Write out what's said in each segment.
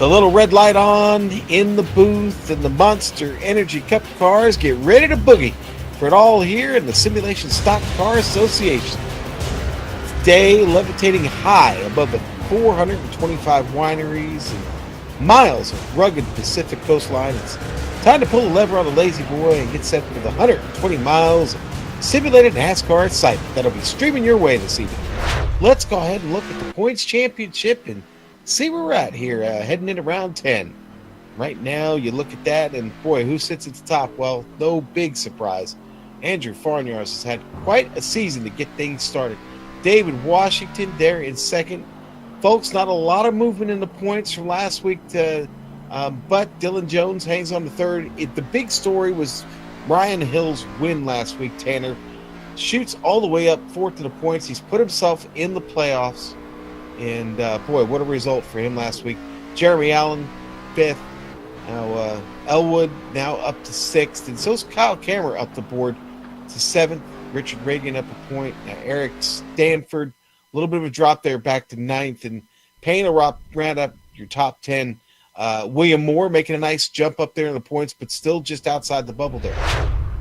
The little red light on in the booth, and the Monster Energy Cup cars get ready to boogie for it all here in the Simulation Stock Car Association. Today, levitating high above the 425 wineries and miles of rugged Pacific coastline, it's time to pull the lever on the Lazy Boy and get set for the 120 miles of simulated NASCAR excitement that'll be streaming your way this evening. Let's go ahead and look at the points championship and see where we're at here, heading into round 10. Right now, you look at that, and boy, who sits at the top? Well, no big surprise. Andrew Farnyards has had quite a season to get things started. David Washington there in second. Folks, not a lot of movement in the points from last week, but Dylan Jones hangs on to third. The big story was Ryan Hill's win last week, Tanner. Shoots all the way up fourth to the points. He's put himself in the playoffs. And, boy, what a result for him last week. Jeremy Allen, fifth. Now, Elwood now up to sixth. And so's Kyle Kammerer up the board to seventh. Richard Reagan up a point. Now, Eric Stanford, a little bit of a drop there back to ninth. And Payne will round up your top 10. William Moore making a nice jump up there in the points, but still just outside the bubble there.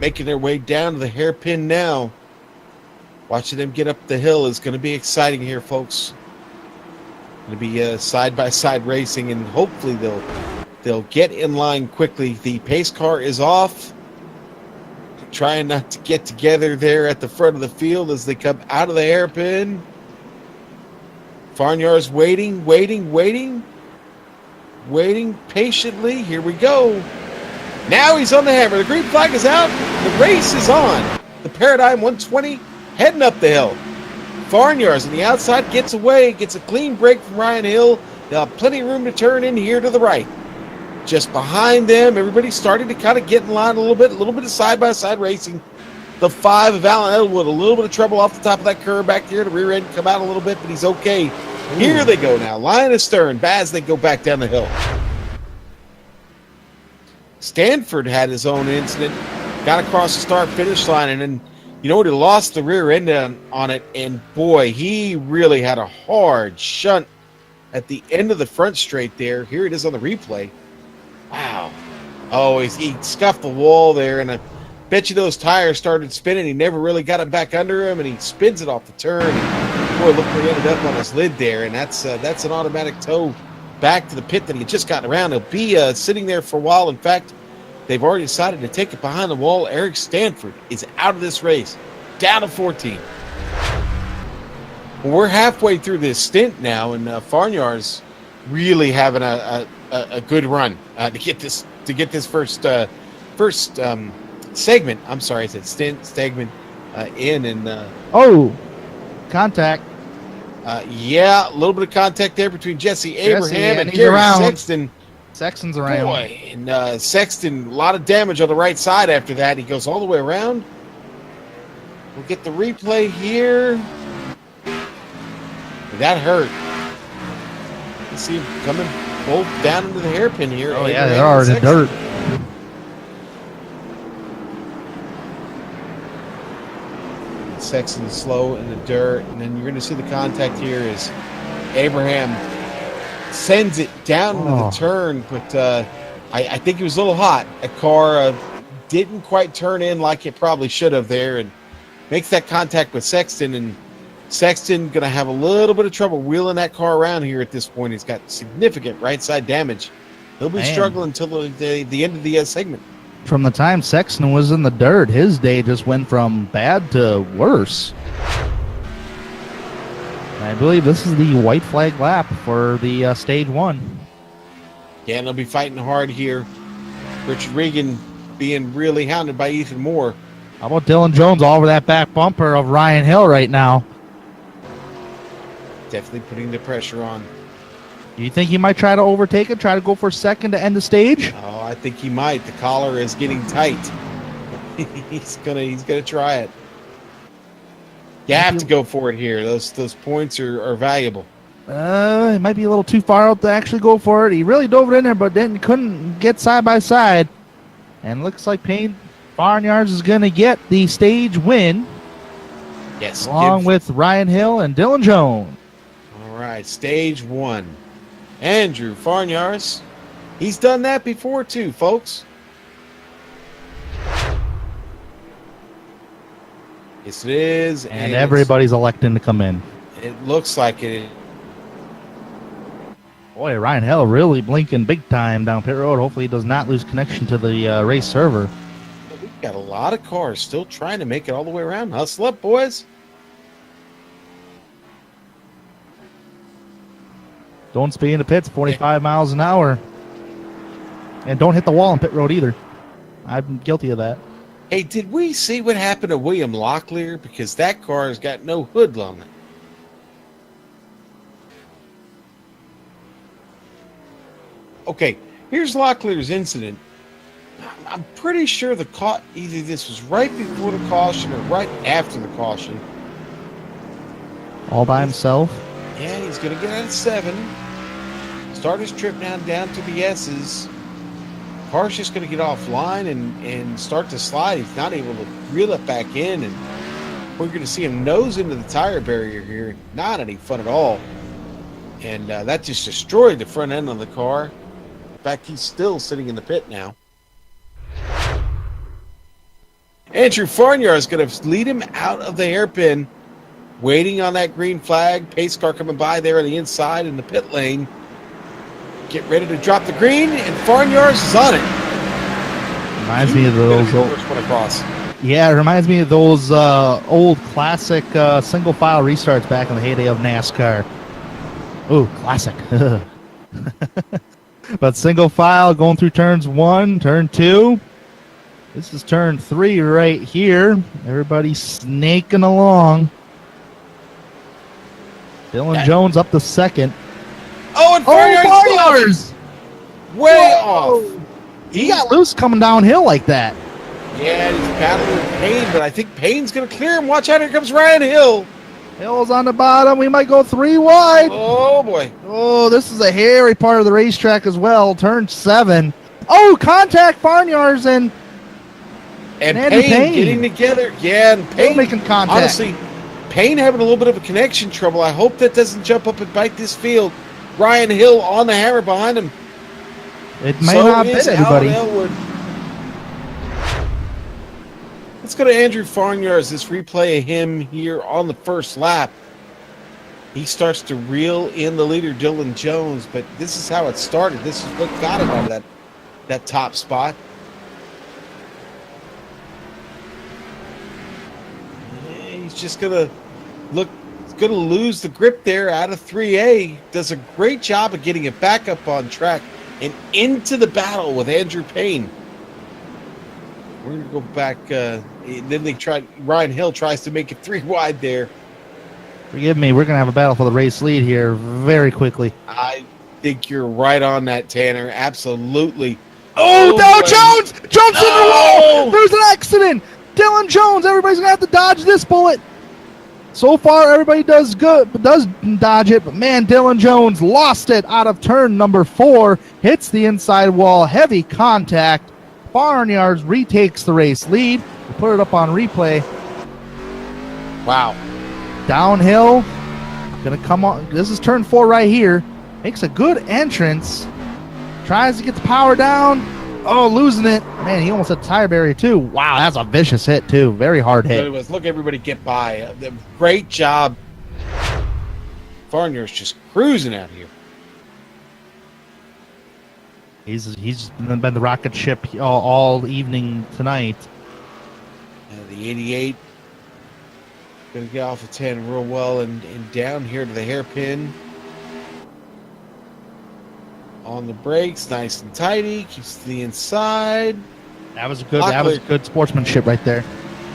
Making their way down to the hairpin now. Watching them get up the hill is going to be exciting here, folks. Going to be side-by-side racing, and hopefully they'll get in line quickly. The pace car is off, trying not to get together there at the front of the field as they come out of the hairpin. Farnyards waiting patiently. Here we go. Now he's on the hammer. The green flag is out. The race is on. The Paradigm 120 heading up the hill. Farnyards on the outside gets away, gets a clean break from Ryan Hill. They'll have plenty of room to turn in here to the right. Just behind them, everybody's starting to kind of get in line a little bit of side-by-side racing. The 5 of Alan Elwood, a little bit of trouble off the top of that curve back there. The rear end come out a little bit, but he's okay. Ooh. Here they go now, line astern, as they go back down the hill. Stanford had his own incident, got across the start-finish line, and then he lost the rear end on it, and boy, he really had a hard shunt at the end of the front straight there. Here it is on the replay. Wow. Oh, he scuffed the wall there, and I bet you those tires started spinning. He never really got it back under him, and he spins it off the turn. And boy, look where he ended up on his lid there, and that's an automatic tow back to the pit that he had just gotten around. He'll be sitting there for a while. In fact, they've already decided to take it behind the wall. Eric Stanford is out of this race, down to 14. Well, we're halfway through this stint now, and Farnyards really having a good run to get this first segment. I'm sorry, I said segment in, and contact. Yeah, a little bit of contact there between Jesse Abraham and Gary Sexton. Sexton's around. Boy, and Sexton, a lot of damage on the right side after that. He goes all the way around. We'll get the replay here. That hurt. You see him coming both down into the hairpin here. Oh, yeah, they are in the dirt. Sexton slow in the dirt, and then you're going to see the contact here as Abraham sends it down into the turn, but I think he was a little hot. A car didn't quite turn in like it probably should have there, and makes that contact with Sexton, and Sexton going to have a little bit of trouble wheeling that car around here at this point. He's got significant right side damage. He'll be struggling until the end of the segment. From the time Sexton was in the dirt, his day just went from bad to worse. I believe this is the white flag lap for the stage 1. Yeah, and they'll be fighting hard here. Richard Regan being really hounded by Ethan Moore. How about Dylan Jones all over that back bumper of Ryan Hill right now? Definitely putting the pressure on. Do you think he might try to overtake it, try to go for second to end the stage? Oh, I think he might. The collar is getting tight. he's gonna try it. You have to go for it here. Those points are valuable. It might be a little too far out to actually go for it. He really dove it in there, but then couldn't get side by side. And looks like Payne Farnyards is going to get the stage win. Yes. Along with Ryan Hill and Dylan Jones. All right, stage 1. Andrew Farnyars. He's done that before too, folks. Yes, it is. And everybody's electing to come in. It looks like it. Boy, Ryan Hill really blinking big time down pit road. Hopefully he does not lose connection to the race server. We've got a lot of cars still trying to make it all the way around. Hustle up, boys. Don't speed in the pits, 45 miles an hour. And don't hit the wall on pit road either. I'm guilty of that. Hey, did we see what happened to William Locklear? Because that car has got no hood on it. Okay, here's Locklear's incident. I'm pretty sure either this was right before the caution or right after the caution. All by himself? Yeah, he's going to get out of 7. Start his trip down to the S's. Car's just going to get offline and start to slide. He's not able to reel it back in, and we're going to see him nose into the tire barrier here. Not any fun at all. And that just destroyed the front end of the car. In fact, he's still sitting in the pit now. Andrew Farnyar is going to lead him out of the hairpin, waiting on that green flag. Pace car coming by there on the inside in the pit lane. Get ready to drop the green, and Farnyar's is on it. Reminds me of those old. Yeah, it reminds me of those old classic single file restarts back in the heyday of NASCAR. Ooh, classic. But single file going through turns 1, turn 2. This is turn 3 right here. Everybody's snaking along. Dylan Jones up to second. Oh, and Farnyar's way off. He got loose coming downhill like that. Yeah, he's battling with Payne, but I think Payne's going to clear him. Watch out, here comes Ryan Hill. Hill's on the bottom. We might go 3 wide. Oh, boy. Oh, this is a hairy part of the racetrack as well. Turn 7. Oh, contact Farnyar's and Payne getting together. Yeah, and Payne making contact. Honestly, Payne having a little bit of a connection trouble. I hope that doesn't jump up and bite this field. Ryan Hill on the hammer behind him. It may not fit anybody. Let's go to Andrew Farnyar. This replay of him here on the first lap. He starts to reel in the leader, Dylan Jones, but this is how it started. This is what got him out of that top spot. He's just going to lose the grip there out of 3A. Does a great job of getting it back up on track and into the battle with Andrew Payne. We're going to go back. Then Ryan Hill tries to make it 3 wide there. Forgive me. We're going to have a battle for the race lead here very quickly. I think you're right on that, Tanner. Absolutely. Oh, no, Jones jumps in the wall. There's an accident. Dylan Jones. Everybody's going to have to dodge this bullet. So far, everybody does dodge it, but man, Dylan Jones lost it out of turn number 4, hits the inside wall, heavy contact. Farnyar retakes the race lead. We'll put it up on replay. Wow. Downhill, gonna come on. This is turn 4 right here. Makes a good entrance. Tries to get the power down. Oh, losing it. Man, he almost hit the tire barrier too. Wow, that's a vicious hit too. Very hard hit. Look, everybody get by. Great job. Farnyar's just cruising out here. He's been the rocket ship all evening tonight. The 88 going to get off of 10 real well and down here to the hairpin. On the brakes, nice and tidy, keeps to the inside. That was good sportsmanship right there.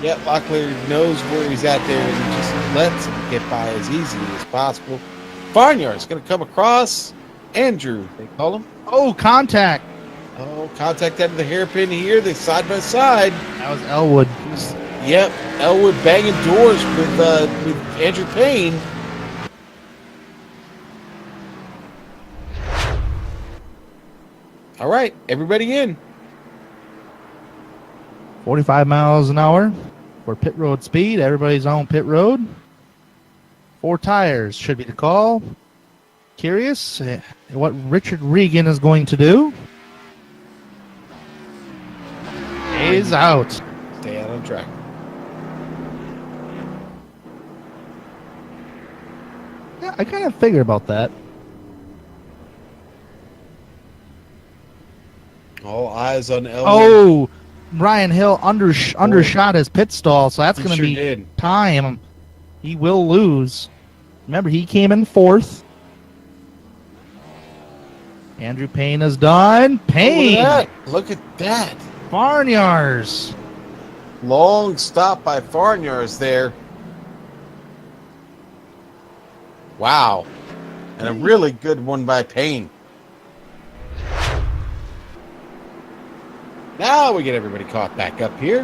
Yeah, Locklear knows where he's at there and just lets him get by as easily as possible. Farnyar's going to come across. Andrew, they call him. Oh, contact. Oh, contact out of the hairpin here. They side by side. That was Elwood. Yep, Elwood banging doors with Andrew Payne. All right, everybody in. 45 miles an hour for pit road speed. Everybody's on pit road. 4 tires should be the call. Curious what Richard Regan is going to do. Is out. Stay out on track. Yeah, I kind of figured about that. All eyes on Elwood. Oh, Ryan Hill undershot his pit stall, so that's going to be time. He will lose. Remember, he came in 4th. Andrew Payne is done. Payne! Look at that. Farnyards. Long stop by Farnyards there. Wow. And a really good one by Payne. Now we get everybody caught back up here.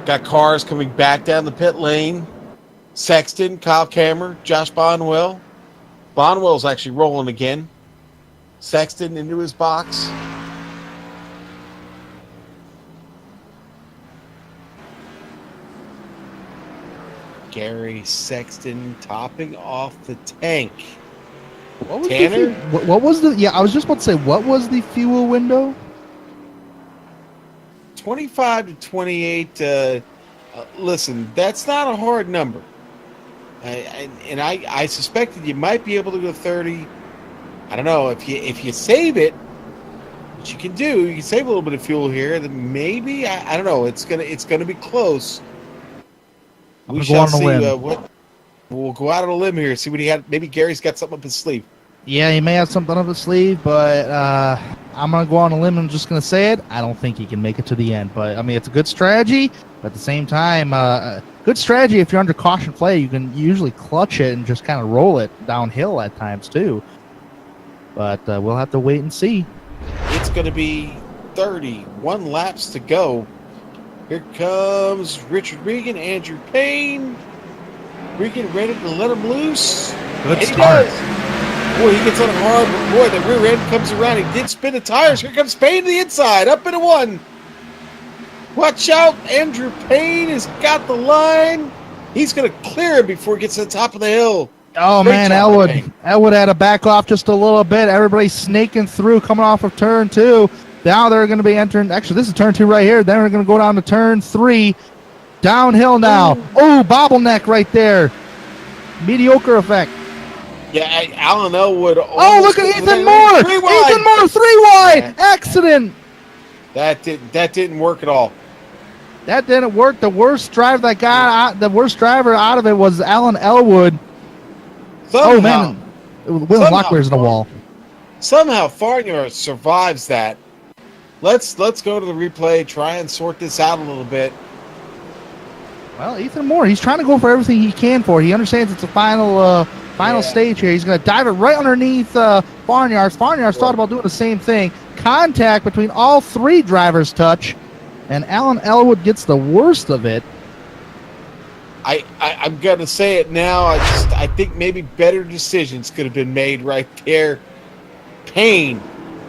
Got cars coming back down the pit lane. Sexton, Kyle Kammer, Josh Bonwell. Bonwell's actually rolling again. Sexton into his box. Gary Sexton topping off the tank. What was Tanner? What was the... Yeah, I was just about to say, what was the fuel window? 25 to 28. Listen, that's not a hard number. I suspected you might be able to go 30. I don't know if you save it, which you can do. You can save a little bit of fuel here. Then maybe I don't know. It's gonna be close. We shall see. What we'll go out on a limb here. See what he had. Maybe Gary's got something up his sleeve. Yeah, he may have something up his sleeve, but I'm going to go on a limb and I'm just going to say it. I don't think he can make it to the end. But, I mean, it's a good strategy. But at the same time, good strategy if you're under caution play. You can usually clutch it and just kind of roll it downhill at times, too. But we'll have to wait and see. It's going to be 31 laps to go. Here comes Richard Regan, Andrew Payne. Regan ready to let him loose. Good start. Boy, he gets on it hard, but boy, the rear end comes around. He did spin the tires. Here comes Payne to the inside, up into 1. Watch out. Andrew Payne has got the line. He's going to clear him before he gets to the top of the hill. Oh, great man, Elwood had to back off just a little bit. Everybody's snaking through, coming off of turn 2. Now they're going to be entering. Actually, this is turn 2 right here. Then we're going to go down to turn 3. Downhill now. Oh, bottleneck right there. Mediocre effect. Yeah, Alan Elwood. Oh, look at Ethan Moore! Ethan Moore, 3 wide! Yeah. Accident! That didn't work at all. That didn't work. The worst driver out of it was Alan Elwood. Somehow, oh, man. William Locklear's in the wall. Somehow, Farnyard survives that. Let's go to the replay, try and sort this out a little bit. Well, Ethan Moore, he's trying to go for everything he can for it. He understands it's a final stage here. He's going to dive it right underneath Farnyards. Farnyards thought about doing the same thing. Contact between all 3 drivers touch, and Alan Elwood gets the worst of it. I'm going to say it now. I think maybe better decisions could have been made right there. Payne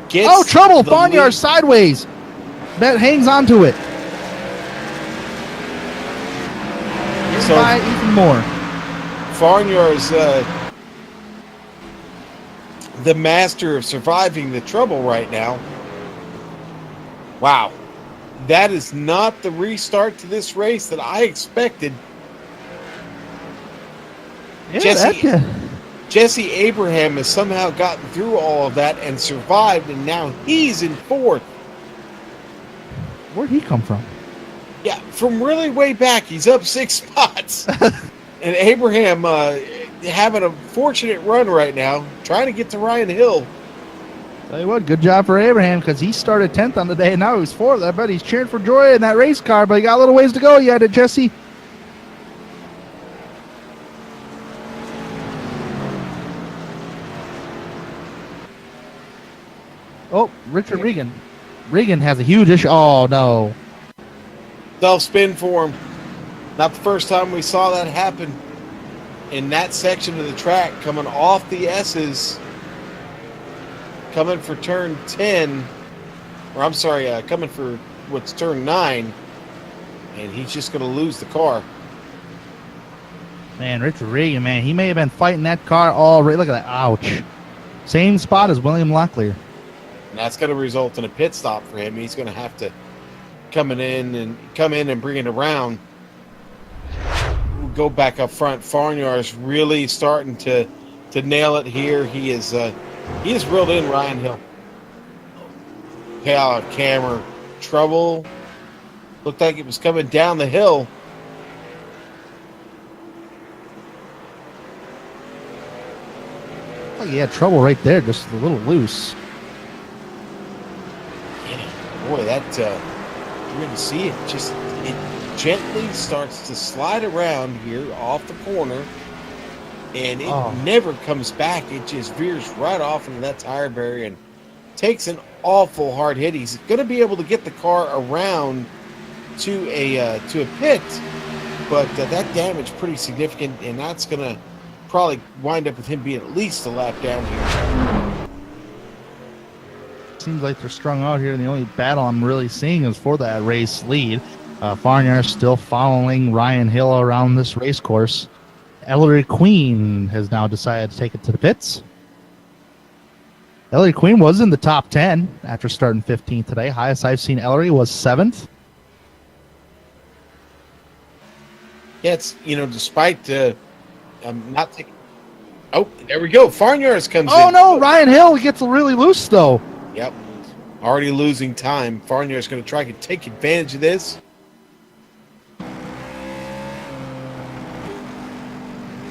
gets trouble! Farnyards sideways. That hangs onto it. So, by Ethan Moore. Farnyard's the master of surviving the trouble right now. Wow. That is not the restart to this race that I expected. Yeah, Jesse Abraham has somehow gotten through all of that and survived, and now he's in 4th. Where'd he come from? Yeah, from really way back. He's up 6 spots. And Abraham having a fortunate run right now, trying to get to Ryan Hill. Tell you what, good job for Abraham, because he started 10th on the day, and now he's 4th. I bet he's cheering for joy in that race car, but he got a little ways to go yet, Jesse. Oh, Richard Regan. Regan has a huge issue. Oh, no. Self-spin for him. Not the first time we saw that happen in that section of the track, coming off the S's, coming for turn 10, or I'm sorry, coming for what's turn 9, and he's just going to lose the car. Man, Richard Regan, man, he may have been fighting that car already. Look at that. Ouch. Same spot as William Locklear. And that's going to result in a pit stop for him. He's going to have to come in and bring it around. We'll go back up front. Farnyar's really starting to nail it here. He has reeled in Ryan Hill. Camera trouble. Looked like it was coming down the hill. Oh, he had trouble right there, just a little loose. Yeah, boy, that you didn't see it. It gently starts to slide around here off the corner, and it never comes back. It just veers right off into that tire barrier and takes an awful hard hit. He's going to be able to get the car around to a pit, but that damage pretty significant, and that's going to probably wind up with him being at least a lap down here. Seems like they're strung out here, and the only battle I'm really seeing is for that race lead. Farnyar still following Ryan Hill around this race course. Ellery Queen has now decided to take it to the pits. Ellery Queen was in the top 10 after starting 15th today. Highest I've seen Ellery was 7th. Yeah, it's, despite not taking. Oh, there we go. Farnyar's comes in. Oh, no, Ryan Hill gets really loose, though. Yep. Already losing time. Farnyar's going to try to take advantage of this.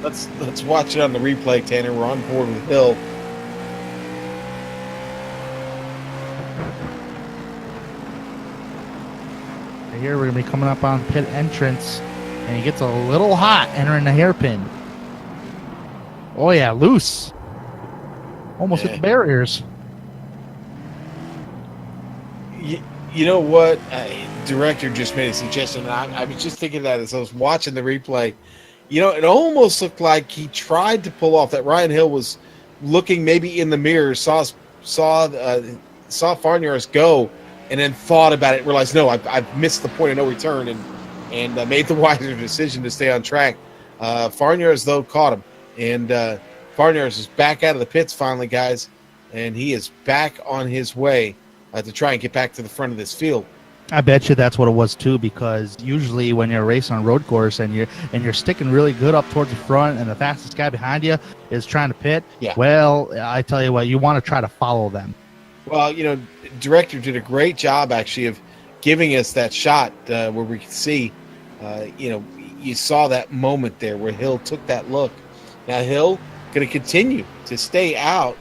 Let's watch it on the replay, Tanner. We're on board with Hill. Here we're going to be coming up on pit entrance, and he gets a little hot entering the hairpin. Oh, yeah, loose. Almost hit the barriers. You know what? Director just made a suggestion. I was just thinking that as I was watching the replay. It almost looked like he tried to pull off that. Ryan Hill was looking maybe in the mirror, saw Farnyar's go, and then thought about it, realized, no, I've missed the point of no return, and made the wiser decision to stay on track. Farnyar's, though, caught him. And Farnyar's is back out of the pits finally, guys, and he is back on his way to try and get back to the front of this field. I bet you that's what it was too, because usually when you're racing on a road course and you're sticking really good up towards the front, and the fastest guy behind you is trying to pit, well, I tell you what, you want to try to follow them. Well, Director did a great job actually of giving us that shot where we could see, you saw that moment there where Hill took that look. Now Hill going to continue to stay out.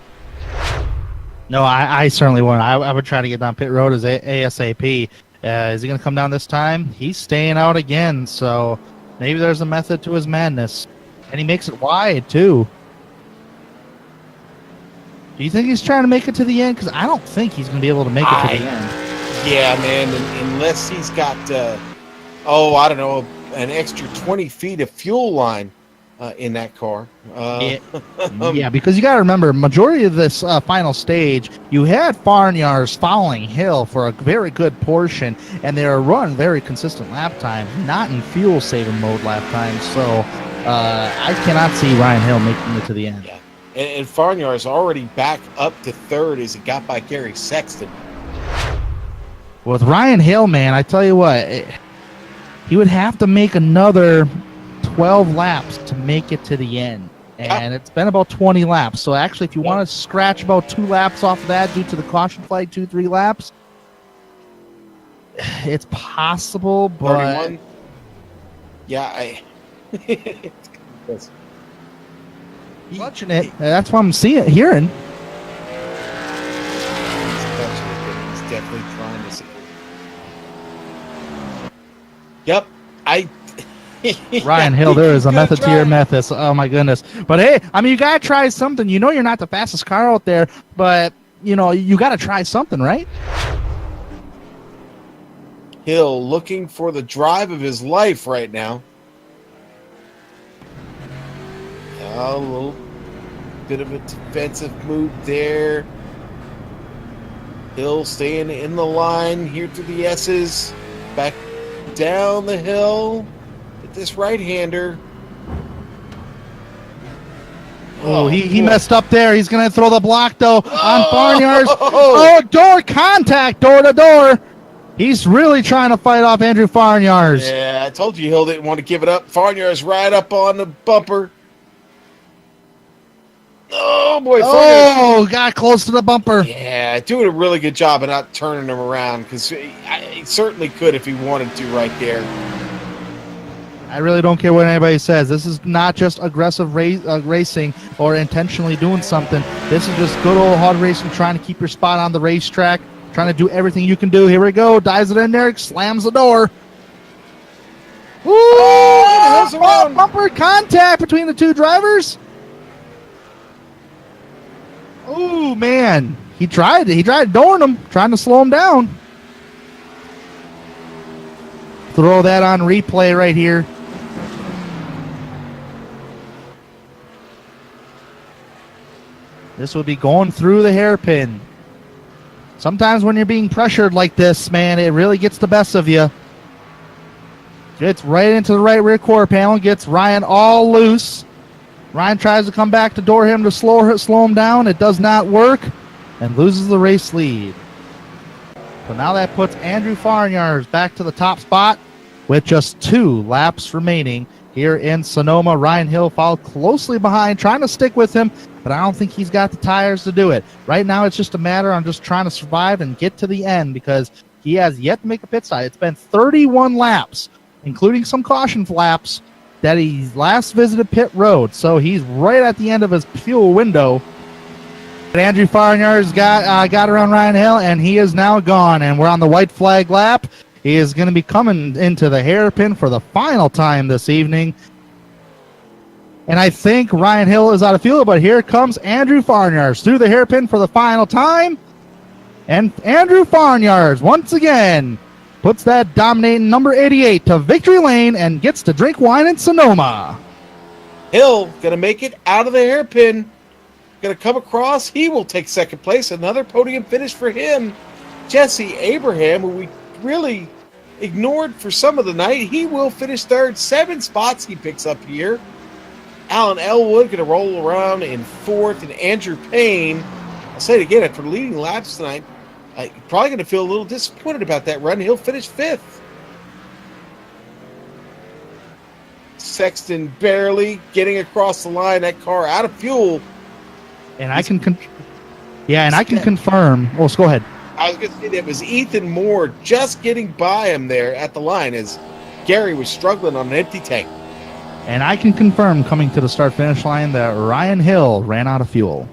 No, I certainly won't. I would try to get down pit road as ASAP. Is he going to come down this time? He's staying out again, so maybe there's a method to his madness. And he makes it wide, too. Do you think he's trying to make it to the end? Because I don't think he's going to be able to make it to the end. Yeah, man, unless he's got, I don't know, an extra 20 feet of fuel line in that car. Yeah, because you got to remember, majority of this final stage, you had Farnyar's following Hill for a very good portion, and they are run very consistent lap times, not in fuel-saving mode lap times. So I cannot see Ryan Hill making it to the end. Yeah. And Farnyar is already back up to third as he got by Gary Sexton. With Ryan Hill, man, I tell you what, he would have to make another 12 laps to make it to the end. And it's been about 20 laps. So actually, if you want to scratch about 2 laps off of that due to the caution flag, 2-3 laps, it's possible, but 31. Yeah, clutching it. That's what I'm hearing. He's definitely trying to see. Yep, Ryan Hill, there is a method to your madness. Oh my goodness! But hey, I mean, you gotta try something. You're not the fastest car out there, but you gotta try something, right? Hill looking for the drive of his life right now. A little bit of a defensive move there. Hill staying in the line here through the S's. Back down the hill. But this right-hander Oh, he messed up there. He's going to throw the block, though, on Farnyards. Oh! Door contact, door to door. He's really trying to fight off Andrew Farnyards. Yeah, I told you Hill didn't want to give it up. Farnyards right up on the bumper. Oh, boy. Oh, got close to the bumper. Yeah, doing a really good job of not turning him around, because he certainly could if he wanted to right there. I really don't care what anybody says. This is not just aggressive racing or intentionally doing something. This is just good old hard racing, trying to keep your spot on the racetrack, trying to do everything you can do. Here we go. Dives it in there, slams the door. Woo! Oh, bumper contact between the two drivers. Oh, man. He tried dooring him, trying to slow him down. Throw that on replay right here. This will be going through the hairpin. Sometimes when you're being pressured like this, man, it really gets the best of you. Gets right into the right rear quarter panel, gets Ryan all loose. Ryan tries to come back to door him to slow him down. It does not work and loses the race lead. So now that puts Andrew Farnyards back to the top spot with just 2 laps remaining here in Sonoma. Ryan Hill followed closely behind, trying to stick with him, but I don't think he's got the tires to do it. Right now, it's just a matter of just trying to survive and get to the end because he has yet to make a pit stop. It's been 31 laps, including some caution laps, that he last visited pit road. So he's right at the end of his fuel window. But Andrew Farnyards got around Ryan Hill, and he is now gone. And we're on the white flag lap. He is going to be coming into the hairpin for the final time this evening. And I think Ryan Hill is out of fuel, but here comes Andrew Farnyards through the hairpin for the final time. And Andrew Farnyards, once again, puts that dominating number 88 to victory lane and gets to drink wine in Sonoma. Hill going to make it out of the hairpin. Going to come across. He will take second place. Another podium finish for him. Jesse Abraham, who we really ignored for some of the night, he will finish third. 7 spots he picks up here. Alan Elwood going to roll around in fourth, and Andrew Payne, I'll say it again, after leading laps tonight, probably going to feel a little disappointed about that run. He'll finish 5th. Sexton barely getting across the line. That car out of fuel. And I can confirm. Oh, so go ahead. I was going to say that was Ethan Moore just getting by him there at the line as Gary was struggling on an empty tank. And I can confirm, coming to the start-finish line, that Ryan Hill ran out of fuel.